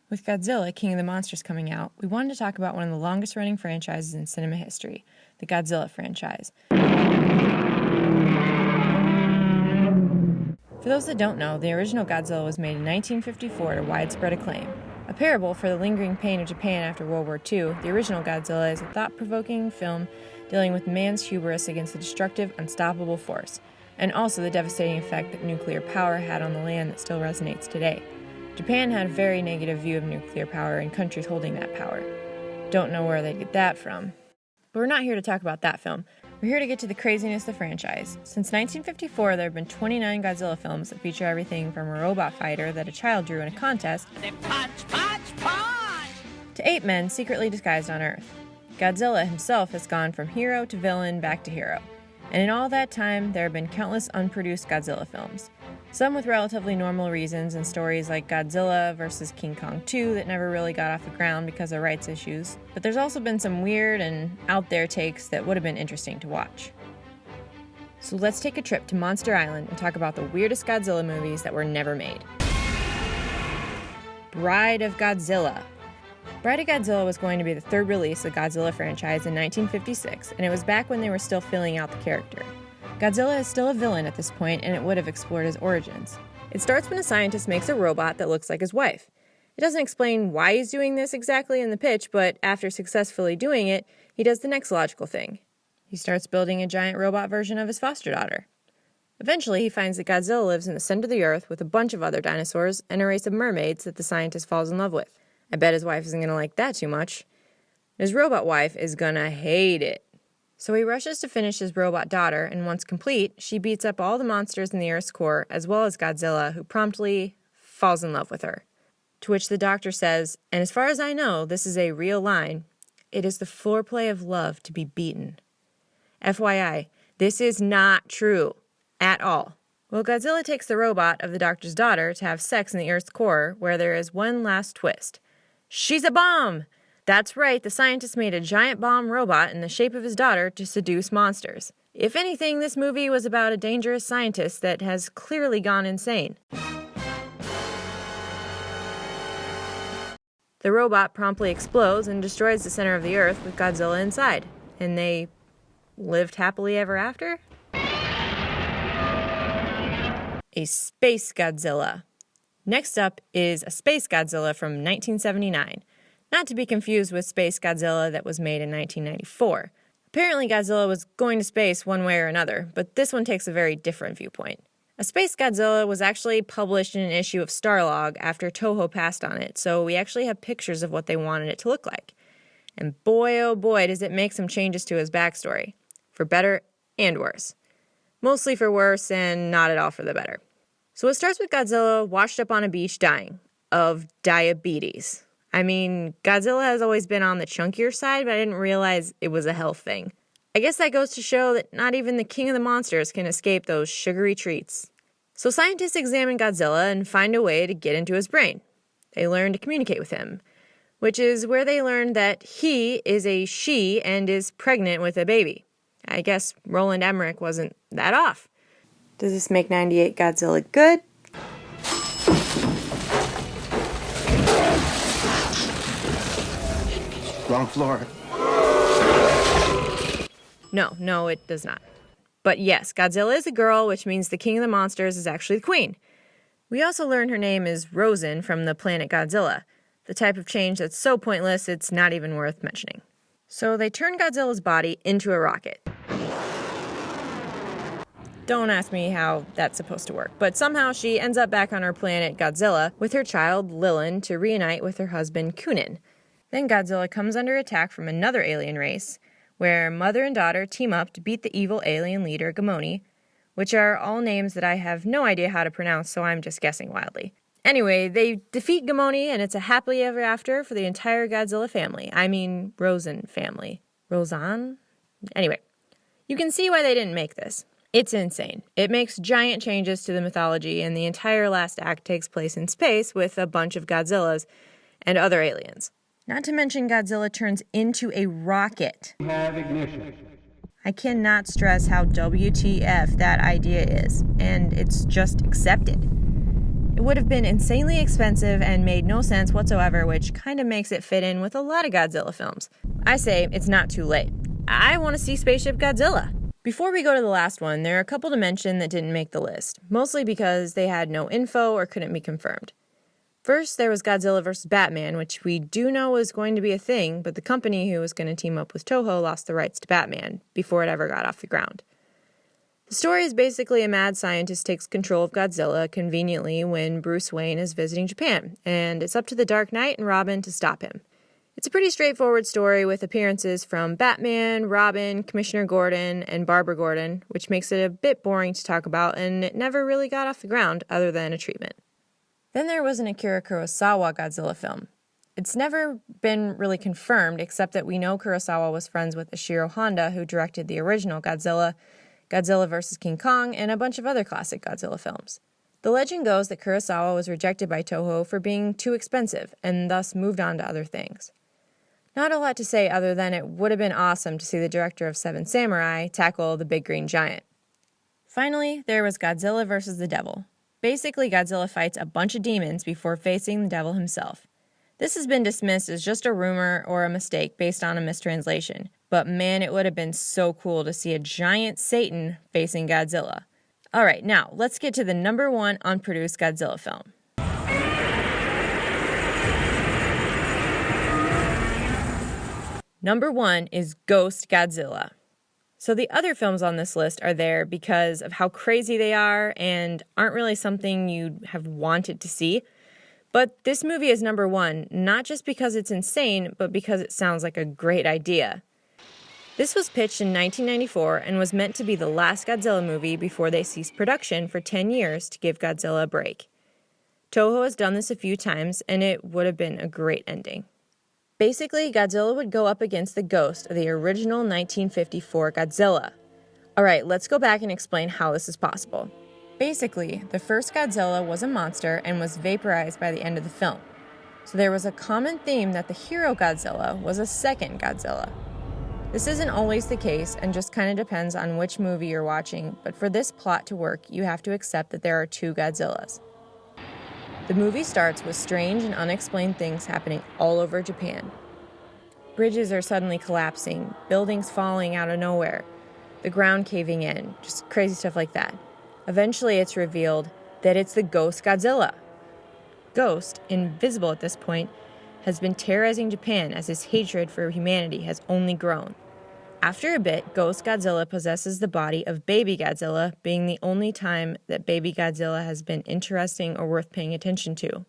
With Godzilla, King of the Monsters coming out, we wanted to talk about one of the longest-running franchises in cinema history, the Godzilla franchise. For those that don't know, the original Godzilla was made in 1954 to widespread acclaim. A parable for the lingering pain of Japan after World War II, the original Godzilla is a thought-provoking film dealing with man's hubris against a destructive, unstoppable force, and also the devastating effect that nuclear power had on the land that still resonates today. Japan had a very negative view of nuclear power and countries holding that power. Don't know where they'd get that from. But we're not here to talk about that film. We're here to get to the craziness of the franchise. Since 1954, there have been 29 Godzilla films that feature everything from a robot fighter that a child drew in a contest to 8 men secretly disguised on Earth. Godzilla himself has gone from hero to villain back to hero. And in all that time, there have been countless unproduced Godzilla films. Some with relatively normal reasons and stories like Godzilla vs. King Kong 2 that never really got off the ground because of rights issues. But there's also been some weird and out there takes that would have been interesting to watch. So let's take a trip to Monster Island and talk about the weirdest Godzilla movies that were never made. Bride of Godzilla. Bride of Godzilla was going to be the third release of the Godzilla franchise in 1956, and it was back when they were still filling out the character. Godzilla is still a villain at this point, and it would have explored his origins. It starts when a scientist makes a robot that looks like his wife. It doesn't explain why he's doing this exactly in the pitch, but after successfully doing it, he does the next logical thing. He starts building a giant robot version of his foster daughter. Eventually, he finds that Godzilla lives in the center of the earth with a bunch of other dinosaurs and a race of mermaids that the scientist falls in love with. I bet his wife isn't going to like that too much. His robot wife is gonna hate it. So he rushes to finish his robot daughter, and once complete, she beats up all the monsters in the Earth's core, as well as Godzilla, who promptly falls in love with her. To which the doctor says, and as far as I know, this is a real line, "It is the foreplay of love to be beaten." FYI, this is not true. At all. Well, Godzilla takes the robot of the doctor's daughter to have sex in the Earth's core, where there is one last twist. She's a bomb! That's right, the scientist made a giant bomb robot in the shape of his daughter to seduce monsters. If anything, this movie was about a dangerous scientist that has clearly gone insane. The robot promptly explodes and destroys the center of the Earth with Godzilla inside. And they lived happily ever after? A Space Godzilla. Next up is a Space Godzilla from 1979. Not to be confused with Space Godzilla that was made in 1994. Apparently Godzilla was going to space one way or another, but this one takes a very different viewpoint. A Space Godzilla was actually published in an issue of Starlog after Toho passed on it, so we actually have pictures of what they wanted it to look like. And boy oh boy does it make some changes to his backstory. For better and worse. Mostly for worse and not at all for the better. So it starts with Godzilla washed up on a beach dying of diabetes. I mean, Godzilla has always been on the chunkier side, but I didn't realize it was a health thing. I guess that goes to show that not even the king of the monsters can escape those sugary treats. So scientists examine Godzilla and find a way to get into his brain. They learn to communicate with him, which is where they learn that he is a she and is pregnant with a baby. I guess Roland Emmerich wasn't that off. Does this make 98 Godzilla good? Wrong floor. No, it does not. But yes, Godzilla is a girl, which means the king of the monsters is actually the queen. We also learn her name is Rosen from the planet Godzilla, the type of change that's so pointless it's not even worth mentioning. So they turn Godzilla's body into a rocket. Don't ask me how that's supposed to work, but somehow she ends up back on her planet Godzilla with her child Lilin to reunite with her husband Kunin. Then Godzilla comes under attack from another alien race, where mother and daughter team up to beat the evil alien leader Gamoni, which are all names that I have no idea how to pronounce, so I'm just guessing wildly. Anyway, they defeat Gamoni, and it's a happily ever after for the entire Godzilla family. I mean, Rosen family. Rosan? Anyway, you can see why they didn't make this. It's insane. It makes giant changes to the mythology, and the entire last act takes place in space with a bunch of Godzillas and other aliens. Not to mention Godzilla turns into a rocket. Have ignition. I cannot stress how WTF that idea is, and it's just accepted. It would have been insanely expensive and made no sense whatsoever, which kind of makes it fit in with a lot of Godzilla films. I say it's not too late. I want to see Spaceship Godzilla. Before we go to the last one, there are a couple to mention that didn't make the list, mostly because they had no info or couldn't be confirmed. First, there was Godzilla vs. Batman, which we do know was going to be a thing, but the company who was going to team up with Toho lost the rights to Batman before it ever got off the ground. The story is basically a mad scientist takes control of Godzilla conveniently when Bruce Wayne is visiting Japan, and it's up to the Dark Knight and Robin to stop him. It's a pretty straightforward story with appearances from Batman, Robin, Commissioner Gordon, and Barbara Gordon, which makes it a bit boring to talk about, and it never really got off the ground other than a treatment. Then there was an Akira Kurosawa Godzilla film. It's never been really confirmed, except that we know Kurosawa was friends with Ishiro Honda, who directed the original Godzilla, Godzilla vs. King Kong, and a bunch of other classic Godzilla films. The legend goes that Kurosawa was rejected by Toho for being too expensive, and thus moved on to other things. Not a lot to say other than it would have been awesome to see the director of Seven Samurai tackle the big green giant. Finally, there was Godzilla vs. the Devil. Basically, Godzilla fights a bunch of demons before facing the devil himself. This has been dismissed as just a rumor or a mistake based on a mistranslation, but man, it would have been so cool to see a giant Satan facing Godzilla. Alright, now, let's get to the number one unproduced Godzilla film. Number one is Ghost Godzilla. So the other films on this list are there because of how crazy they are and aren't really something you'd have wanted to see. But this movie is number one, not just because it's insane, but because it sounds like a great idea. This was pitched in 1994 and was meant to be the last Godzilla movie before they ceased production for 10 years to give Godzilla a break. Toho has done this a few times, and it would have been a great ending. Basically, Godzilla would go up against the ghost of the original 1954 Godzilla. Alright, let's go back and explain how this is possible. Basically, the first Godzilla was a monster and was vaporized by the end of the film. So there was a common theme that the hero Godzilla was a second Godzilla. This isn't always the case and just kind of depends on which movie you're watching, but for this plot to work, you have to accept that there are two Godzillas. The movie starts with strange and unexplained things happening all over Japan. Bridges are suddenly collapsing, buildings falling out of nowhere, the ground caving in, just crazy stuff like that. Eventually it's revealed that it's the Ghost Godzilla. Ghost, invisible at this point, has been terrorizing Japan as his hatred for humanity has only grown. After a bit, Ghost Godzilla possesses the body of Baby Godzilla, being the only time that Baby Godzilla has been interesting or worth paying attention to.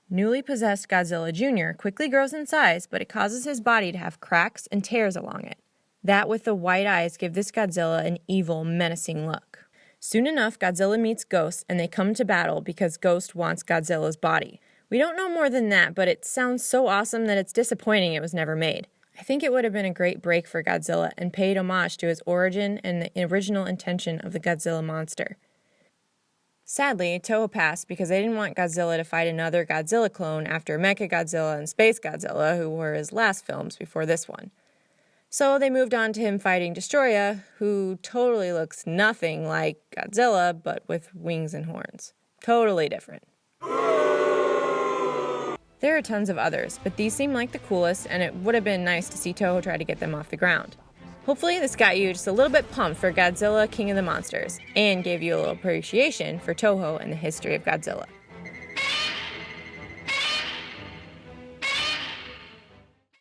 Newly possessed Godzilla Jr. quickly grows in size, but it causes his body to have cracks and tears along it. That with the white eyes give this Godzilla an evil, menacing look. Soon enough, Godzilla meets Ghost, and they come to battle because Ghost wants Godzilla's body. We don't know more than that, but it sounds so awesome that it's disappointing it was never made. I think it would have been a great break for Godzilla and paid homage to his origin and the original intention of the Godzilla monster. Sadly, Toho passed because they didn't want Godzilla to fight another Godzilla clone after Mechagodzilla and Space Godzilla, who were his last films before this one. So they moved on to him fighting Destoroyah, who totally looks nothing like Godzilla, but with wings and horns. Totally different. There are tons of others, but these seem like the coolest, and it would have been nice to see Toho try to get them off the ground. Hopefully this got you just a little bit pumped for Godzilla King of the Monsters, and gave you a little appreciation for Toho and the history of Godzilla.